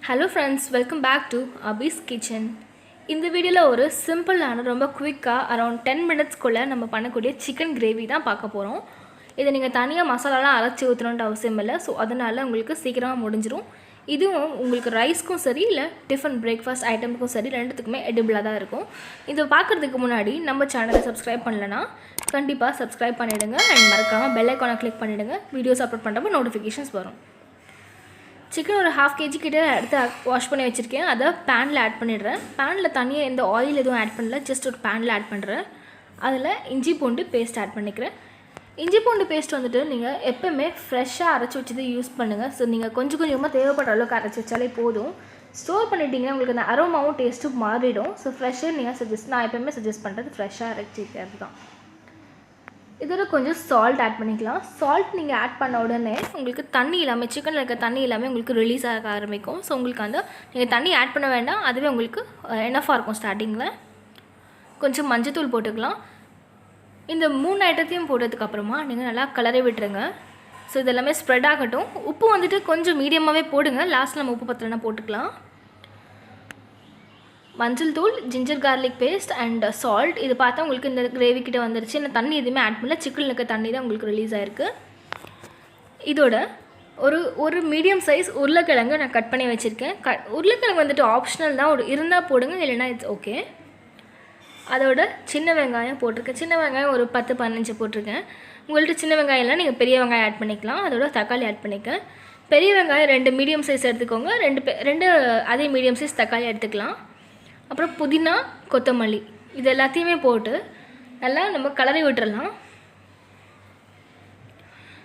Hello friends, welcome back to Abhi's Kitchen. இந்த வீடியோல ஒரு சிம்பிளான ரொம்ப குயிக்கா அரௌண்ட் 10 மினிட்ஸ்க்குள்ள நம்ம பண்ணக்கூடிய சிக்கன் கிரேவி தான் பார்க்க போறோம். இதை நீங்க தனியா மசாலாலாம் அரைச்சு ஊத்தணும்னு அவசியம் இல்ல. சோ அதனால உங்களுக்கு சீக்கிரமா முடிஞ்சிரும். இதுவும் உங்களுக்கு ரைஸ்க்கும் சரி இல்ல டிஃபன் பிரேக்ஃபாஸ்ட் ஐட்டம்க்கும் சரி ரெண்டுத்துக்குமே எடிபிளா தான் இருக்கும். இத பார்க்கிறதுக்கு முன்னாடி நம்ம சேனலை சப்ஸ்கிரைப் பண்ணலனா கண்டிப்பா சப்ஸ்கிரைப் பண்ணிடுங்க and மறக்காம பெல் ஐகானை கிளிக் பண்ணிடுங்க. வீடியோஸ் அப்லோட் பண்றப்ப நோட்டிஃபிகேஷன்ஸ் வரும். சிக்கன் ஒரு 1/2 kg கிட்ட எடுத்து வாஷ் பண்ணி வச்சுருக்கேன். அதை பேனில் ஆட் பண்ணிடுறேன். பேனில் தனியாக எந்த ஆயில் எதுவும் ஆட் பண்ணல, ஜஸ்ட் ஒரு பேனில் ஆட் பண்ணுறேன். அதில் இஞ்சி பூண்டு பேஸ்ட் ஆட் பண்ணிக்கிறேன். இஞ்சி பூண்டு பேஸ்ட் வந்துட்டு நீங்கள் எப்போவுமே ஃப்ரெஷ்ஷாக அரைச்சி வச்சது யூஸ் பண்ணுங்கள். ஸோ நீங்கள் கொஞ்சம் கொஞ்சமாக தேவைப்படுற அளவுக்கு அரைச்சி வச்சாலே போதும். ஸ்டோர் பண்ணிட்டீங்கன்னா உங்களுக்கு அந்த அரோமாவும் டேஸ்ட்டும் மாறிடும். ஸோ ஃப்ரெஷ்ஷாக நீங்கள் நான் எப்போவுமே சஜஸ்ட் பண்ணுறது ஃப்ரெஷ்ஷாக அரைச்சிக்கிறது தான். இதோட கொஞ்சம் சால்ட் ஆட் பண்ணிக்கலாம். சால்ட் நீங்கள் ஆட் பண்ண உடனே உங்களுக்கு தண்ணி இல்லாமல் சிக்கனில் இருக்க தண்ணி இல்லாமல் உங்களுக்கு ரிலீஸ் ஆக ஆரம்பிக்கும். ஸோ உங்களுக்கு அந்த நீங்கள் தண்ணி ஆட் பண்ண வேண்டாம், அதுவே உங்களுக்கு எனஃபாக இருக்கும். ஸ்டார்டிங்கில் கொஞ்சம் மஞ்சத்தூள் போட்டுக்கலாம். இந்த 3 ஐட்டத்தையும் போட்டதுக்கப்புறமா நீங்கள் நல்லா கலரை விட்டுருங்க. ஸோ இதெல்லாமே ஸ்ப்ரெட் ஆகட்டும். உப்பு வந்துட்டு கொஞ்சம் மீடியமாகவே போடுங்க. லாஸ்ட்டில் நம்ம உப்பு பத்தலைன்னா போட்டுக்கலாம். மஞ்சள் தூள், ginger garlic paste and salt. இது பார்த்தா உங்களுக்கு இந்த கிரேவி கிட்ட வந்துருச்சு. இந்த தண்ணி எதுவுமே ஆட் பண்ணல, சிக்கனில் இருக்க தண்ணி தான் உங்களுக்கு ரிலீஸ் ஆகிருக்கு. இதோட ஒரு மீடியம் சைஸ் உருளைக்கிழங்கு நான் கட் பண்ணி வச்சுருக்கேன். உருளைக்கிழங்கு வந்துட்டு ஆப்ஷனல் தான், ஒரு இருந்தால் போடுங்க, இல்லைனா இட்ஸ் ஓகே. அதோட சின்ன வெங்காயம் போட்டிருக்கேன். சின்ன வெங்காயம் ஒரு 10-15 போட்டிருக்கேன். உங்கள்கிட்ட சின்ன வெங்காயம் இல்லை, நீங்கள் பெரிய வெங்காயம் ஆட் பண்ணிக்கலாம். அதோட தக்காளி ஆட் பண்ணிக்கேன். பெரிய வெங்காயம் 2 மீடியம் சைஸ் எடுத்துக்கோங்க, 2 அதே மீடியம் சைஸ் தக்காளி எடுத்துக்கலாம். அப்புறம் புதினா, கொத்தமல்லி இது எல்லாத்தையுமே போட்டு நல்லா நம்ம கலரி விட்டுறலாம்.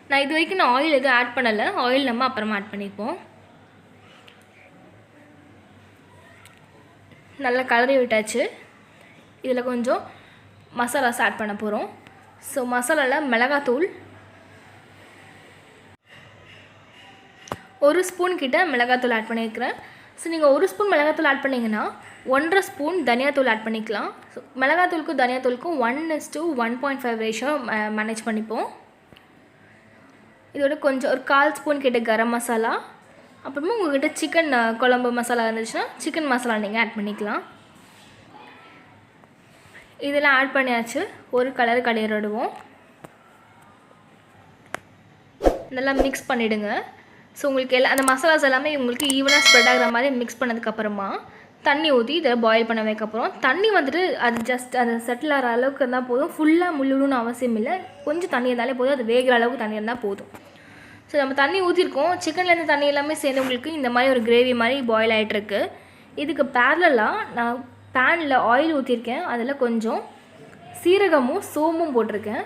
நான் இது வரைக்கும் ஆயில் எதுவும் ஆட் பண்ணலை. ஆயில் நம்ம அப்புறமா ஆட் பண்ணிப்போம். நல்லா கலரி விட்டாச்சு. இதில் கொஞ்சம் மசாலாஸ் ஆட் பண்ண போகிறோம். ஸோ மசாலாவில் மிளகாத்தூள் 1 ஸ்பூன் கிட்ட மிளகாத்தூள் ஆட் பண்ணியிருக்கிறேன். ஸோ நீங்கள் 1 ஸ்பூன் மிளகாத்தூள் ஆட் பண்ணிங்கன்னா 1.5 ஸ்பூன் தனியாத்தூள் ஆட் பண்ணிக்கலாம். ஸோ மிளகாத்தூளுக்கும் தனியாத்தூளுக்கும் 1:1.5 ரேஷியோ மேனேஜ் பண்ணிப்போம். இதோட கொஞ்சம் ஒரு 1/4 ஸ்பூன் கிட்ட கரம் மசாலா, அப்புறமா உங்கள்கிட்ட சிக்கன் குழம்பு மசாலா இருந்துச்சுன்னா சிக்கன் மசாலா நீங்கள் ஆட் பண்ணிக்கலாம். இதெல்லாம் ஆட் பண்ணியாச்சு. ஒரு கலர் கலரிடுவோம். நல்லா மிக்ஸ் பண்ணிவிடுங்க. ஸோ உங்களுக்கு அந்த மசாலாஸ் எல்லாமே உங்களுக்கு ஈவனாக ஸ்ப்ரெட் ஆகிற மாதிரி மிக்ஸ் பண்ணதுக்கப்புறமா தண்ணி ஊற்றி இதை பாயில் பண்ண வைக்கப்புறம் தண்ணி வந்துட்டு அது ஜஸ்ட் அது செட்டில் ஆகிற அளவுக்கு இருந்தால் போதும். ஃபுல்லாக முழுன்னு அவசியம் இல்லை, கொஞ்சம் தண்ணி இருந்தாலே போதும். அது வேகிற அளவுக்கு தண்ணி இருந்தால் போதும். ஸோ நம்ம தண்ணி ஊற்றிருக்கோம். சிக்கன்லேருந்து தண்ணி எல்லாமே சேர்ந்து உங்களுக்கு இந்த மாதிரி ஒரு கிரேவி மாதிரி பாயில் ஆகிட்டுருக்கு. இதுக்கு பேரலாக நான் பேனில் ஆயில் ஊற்றிருக்கேன். அதில் கொஞ்சம் சீரகமும் சோம்பும் போட்டிருக்கேன்.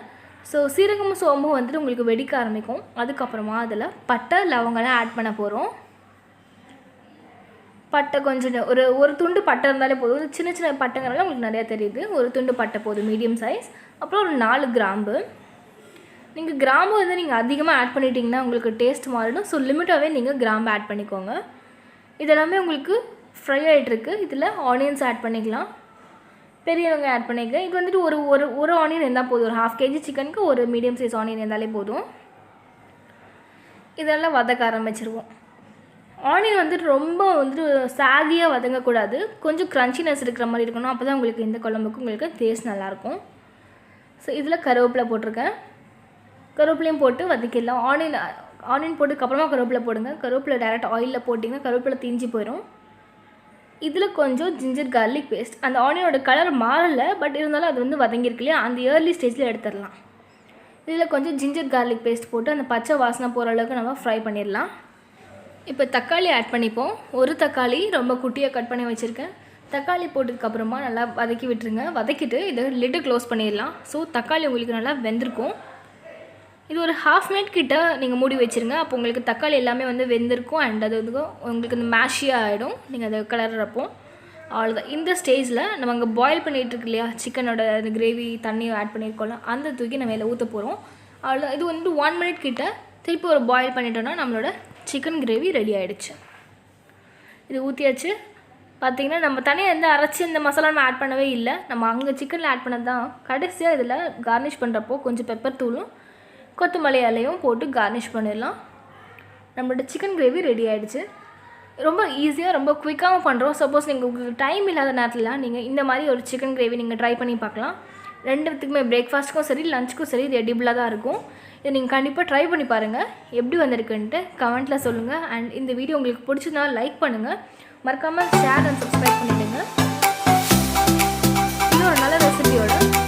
ஸோ சீரகமும் சோம்பும் வந்துட்டு உங்களுக்கு வெடிக்க ஆரம்பிக்கும். அதுக்கப்புறமா அதில் பட்டை லவங்கெல்லாம் ஆட் பண்ண போகிறோம். பட்டை கொஞ்சம் ஒரு துண்டு பட்டை இருந்தாலே போதும். சின்ன சின்ன பட்டைங்கிறனால உங்களுக்கு நிறையா தெரியுது. ஒரு துண்டு பட்டை போதும், மீடியம் சைஸ். அப்புறம் ஒரு 4 கிராம்பு. நீங்கள் கிராம்பு வந்து நீங்கள் அதிகமாக ஆட் பண்ணிட்டீங்கன்னா உங்களுக்கு டேஸ்ட் மாறிடும். ஸோ லிமிட்டாகவே நீங்கள் கிராம்பு ஆட் பண்ணிக்கோங்க. இதெல்லாமே உங்களுக்கு ஃப்ரை ஆகிட்டுருக்கு. இதில் ஆனியன்ஸ் ஆட் பண்ணிக்கலாம். பெரிய வெங்காயம் ஆட் பண்ணிக்கிறேன். இது வந்துட்டு ஒரு ஆனியன் இருந்தால் போதும். ஒரு 1/2 kg சிக்கனுக்கு ஒரு மீடியம் சைஸ் ஆனியன் இருந்தாலே போதும். இதெல்லாம் வதக்க ஆரம்பிச்சிருவோம். ஆனியன் வந்துட்டு ரொம்ப வந்துட்டு சாகியாக வதங்கக்கூடாது, கொஞ்சம் க்ரன்ச்சினஸ் இருக்கிற மாதிரி இருக்கணும். அப்போ தான் உங்களுக்கு இந்த குழம்புக்கு உங்களுக்கு டேஸ்ட் நல்லாயிருக்கும். ஸோ இதில் கருவேப்பிலை போட்டிருக்கேன். கருவேப்பிலையும் போட்டு வதக்கிடலாம். ஆனியன் போட்டதுக்கப்புறமா கருவேப்பிலை போடுங்க. கருவேப்பிலை டேரெக்ட் ஆயிலில் போட்டிங்கன்னா கருவேப்பிலை தீஞ்சு போயிடும். இதில் கொஞ்சம் ஜிஞ்சர் கார்லிக் பேஸ்ட். அந்த ஆனியனோட கலர் மாறலை, பட் இருந்தாலும் அது வந்து வதங்கியிருக்கு இல்லையா, அந்த ஏர்லி ஸ்டேஜில் எடுத்துடலாம். இதில் கொஞ்சம் ஜிஞ்சர் கார்லிக் பேஸ்ட் போட்டு அந்த பச்சை வாசனை போகிற அளவுக்கு நம்ம ஃப்ரை பண்ணிடலாம். இப்போ தக்காளி ஆட் பண்ணிப்போம். ஒரு தக்காளி ரொம்ப குட்டியாக கட் பண்ணி வச்சுருக்கேன். தக்காளி போட்டதுக்கப்புறமா நல்லா வதக்கி விட்டுருங்க. வதக்கிட்டு இதை லிட்டு க்ளோஸ் பண்ணிடலாம். ஸோ தக்காளி உங்களுக்கு நல்லா வெந்திருக்கும். இது ஒரு 1/2 மினிட் கிட்ட நீங்கள் மூடி வச்சுருங்க. அப்போ உங்களுக்கு தக்காளி எல்லாமே வந்து வெந்திருக்கும் அண்ட் அது வந்து உங்களுக்கு இந்த மேஷியாக ஆகிடும். நீங்கள் அதை கலர்றப்போ அவ்வளோதான். இந்த ஸ்டேஜில் நம்ம அங்கே பாயில் பண்ணிகிட்டு இருக்கு இல்லையா, சிக்கனோட அந்த கிரேவி தண்ணியை ஆட் பண்ணியிருக்கோம்ல, அந்த தூக்கி நம்ம இதில் ஊற்ற போகிறோம். அவ்வளோதான். இது வந்து 1 மினிட் கிட்ட திருப்பி ஒரு பாயில் பண்ணிட்டோன்னா நம்மளோட சிக்கன் கிரேவி ரெடி ஆகிடுச்சு. இது ஊற்றியாச்சு. பார்த்திங்கன்னா நம்ம தனியாக எந்த அரைச்சி இந்த மசாலா நம்ம ஆட் பண்ணவே இல்லை. நம்ம அங்கே சிக்கனில் ஆட் பண்ணது தான். கடைசியாக இதில் கார்னிஷ் பண்ணுறப்போ கொஞ்சம் பெப்பர் தூளும் கொத்தமல்லி இலையும் போட்டு கார்னிஷ் பண்ணிடலாம். நம்மளோட சிக்கன் கிரேவி ரெடி ஆகிடுச்சு. ரொம்ப ஈஸியாக ரொம்ப குயிக்காகவும் பண்ணுறோம். சப்போஸ் உங்களுக்கு டைம் இல்லாத நேரத்தில் நீங்கள் இந்த மாதிரி ஒரு சிக்கன் கிரேவி நீங்கள் ட்ரை பண்ணி பார்க்கலாம். ரெண்டுத்துக்குமே பிரேக்ஃபாஸ்ட்டுக்கும் சரி லஞ்சுக்கும் சரி இது எடிபிளாக தான் இருக்கும். இதை நீங்கள் கண்டிப்பாக ட்ரை பண்ணி பாருங்கள். எப்படி வந்திருக்குன்ட்டு கமெண்ட்டில் சொல்லுங்கள். அண்ட் இந்த வீடியோ உங்களுக்கு பிடிச்சதுனா லைக் பண்ணுங்கள். மறக்காமல் ஷேர் அண்ட் சப்ஸ்கிரைப் பண்ணிவிடுங்க. இன்னும் ஒரு நல்ல ரெசிபியோட